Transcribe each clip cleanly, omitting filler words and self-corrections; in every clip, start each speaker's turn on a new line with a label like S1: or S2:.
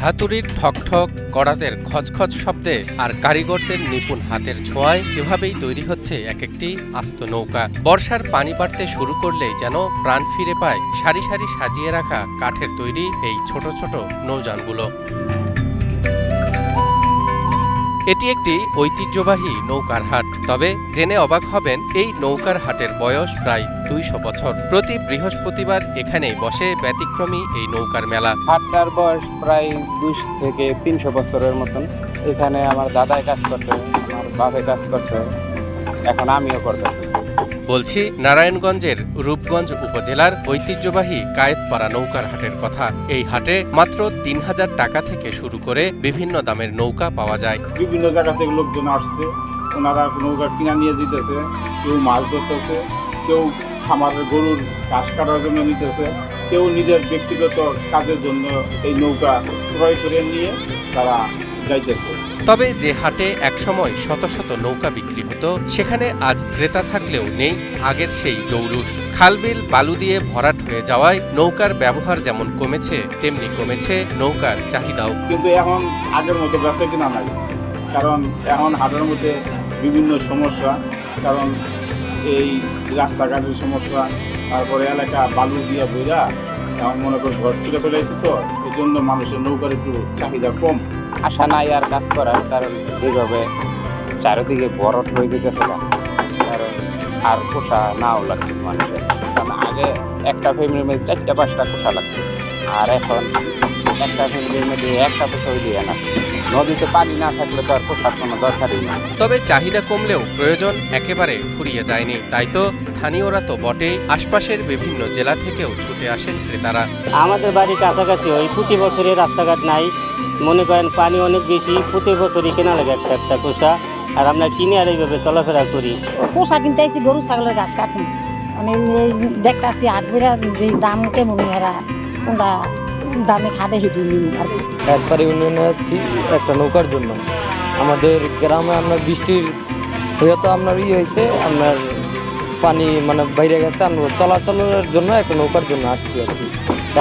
S1: হাতুড়ির ঠকঠক, কড়াতের খচখচ শব্দে আর কারিগরদের নিপুণ হাতের ছোঁয়ায় এভাবেই তৈরি হচ্ছে এক একটি আস্ত নৌকা। বর্ষার পানি বাড়তে শুরু করলেই যেন প্রাণ ফিরে পায় সারি সারি সাজিয়ে রাখা কাঠের তৈরি এই ছোট ছোট নৌযানগুলো। এটি একটি ঐতিহ্যবাহী নৌকার হাট। তবে জেনে অবাক হবেন, এই নৌকার হাটের বয়স প্রায় ২০০ বছর। প্রতি বৃহস্পতিবার এখানেই বসে ব্যতিক্রমী এই নৌকার মেলা।
S2: হাটটার বয়স প্রায় ২০০ থেকে ৩০০ বছরের মতন। এখানে আমার দাদাই কাজ করছে, আমার বাপে কাজ করছে, এখন আমিও করতেছি।
S1: বলছি নারায়ণগঞ্জের রূপগঞ্জ উপজেলার ঐতিহ্যবাহী কায়েতপাড়া নৌকার হাটের কথা। এই হাটে মাত্র ৩,০০০ টাকা থেকে শুরু করে বিভিন্ন দামের নৌকা পাওয়া যায়।
S3: বিভিন্ন জায়গা থেকে লোকজন আসছে, ওনারা নৌকা কিনা নিয়ে দিতেছে, কেউ মাছ ধরতেছে, কেউ খামারের গরুর ঘাস কাটার জন্য নিতেছে, কেউ নিজের ব্যক্তিগত কাজের জন্য এই নৌকা ক্রয় করে নিয়ে তারা যাইতেছে।
S1: তবে যে হাটে একসময় শত শত নৌকা বিক্রি হতো, সেখানে আজ ক্রেতা থাকলেও নেই আগের সেই জৌলুস। খালবিল বালু দিয়ে ভরাট হয়ে যাওয়ায় নৌকার ব্যবহার যেমন কমেছে, তেমনি কমেছে নৌকার চাহিদাও।
S3: কিন্তু এখন আগের মতো ব্যবসা কিনা নাই, কারণ এখন হাটের মধ্যে বিভিন্ন সমস্যা, কারণ এই রাস্তাঘাটের সমস্যা, তারপরে এলাকা বালু দিয়ে বইরা এখন মনে করে ঘর তুলে ফেলেছে, তো এই জন্য মানুষের নৌকার একটু চাহিদা কম।
S2: আশা নাই আর কাজ করার, কারণ এইভাবে চারিদিকে বরফ হয়ে যেতেছে না, কারণ আর পোষা নাও লাগছে মানুষের। কারণ আগে একটা ফ্যামিলির মধ্যে ৪টা-৫টা পোষা লাগছে, আর এখন একটা ফ্যামিলির মধ্যে একটা পোষাও দিয়ে না। নদীতে পানি না থাকলে তো আর পোষার কোনো দরকারই নেই।
S1: তবে চাহিদা কমলেও প্রয়োজন একেবারে ফুরিয়ে যায়নি। তাই তো স্থানীয়রা তো বটেই, আশপাশের বিভিন্ন জেলা থেকেও ছুটে আসেন ক্রেতারা।
S4: আমাদের বাড়ির কাছাকাছি ওই প্রতি বছরই রাস্তাঘাট নাই, মনে করেন পানি অনেক বেশি, প্রতি বছরই কেনা লাগে একটা একটা পোষা, আর আমরা কিনে আর এইভাবে চলাফেরা করি।
S5: পোষা কিনতে আসি, গরু ছাগলের ঘাস কাটুন, মানে দেখতে আসি হাট বেড়া দাম কেমন, এরা কোনটা দামে খাটে হেঁটে নিন আর কি।
S6: একবারে ইউনিয়নে আসছি একটা নৌকার জন্য। আমাদের গ্রামে আপনার বৃষ্টির হয়ে তো আপনার হয়েছে, আপনার পানি মানে বাইরে গেছে, আমরা চলাচলের জন্য একটা নৌকার জন্য আসছি আর কি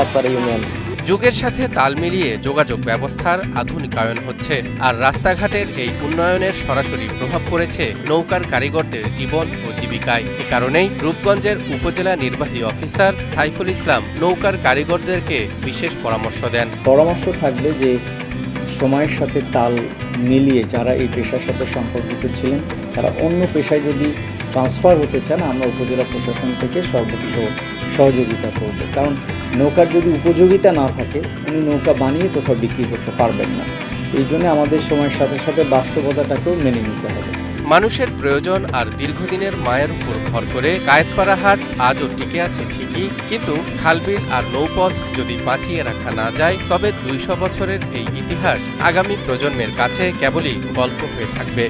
S6: একবারে ইউনিয়নে।
S1: যুগের সাথে তাল মিলিয়ে যোগাযোগ ব্যবস্থার আধুনিকায়ন হচ্ছে, আর রাস্তাঘাটের এই উন্নয়নের সরাসরি প্রভাব পড়েছে নৌকার কারিগরদের জীবন ও জীবিকায়। এ কারণেই রূপগঞ্জের উপজেলা নির্বাহী অফিসার সাইফুল ইসলাম নৌকার কারিগরদেরকে বিশেষ পরামর্শ দেন।
S7: পরামর্শ থাকবে যে সময়ের সাথে তাল মিলিয়ে যারা এই পেশার সাথে সম্পর্কিত ছিলেন, তারা অন্য পেশায় যদি ট্রান্সফার হতে চান, আমরা উপজেলা প্রশাসন থেকে সর্বোচ্চ সহযোগিতা করব। কারণ নৌকার যদি উপযোগিতা না থাকে, উনি নৌকা বানিয়ে কোথাও বিক্রি করতে পারবেন না। এই জন্য আমাদের সময়ের সাথে সাথে বাস্তবতাটাকেও মেনে নিতে হবে।
S1: মানুষের প্রয়োজন আর দীর্ঘদিনের মায়ের উপর ভর করে কায়েতপাড়া হাট আজও টিকে আছে ঠিকই, কিন্তু খালবিল আর নৌপথ যদি বাঁচিয়ে রাখা না যায়, তবে ২০০ বছরের এই ইতিহাস আগামী প্রজন্মের কাছে কেবলই গল্প হয়ে থাকবে।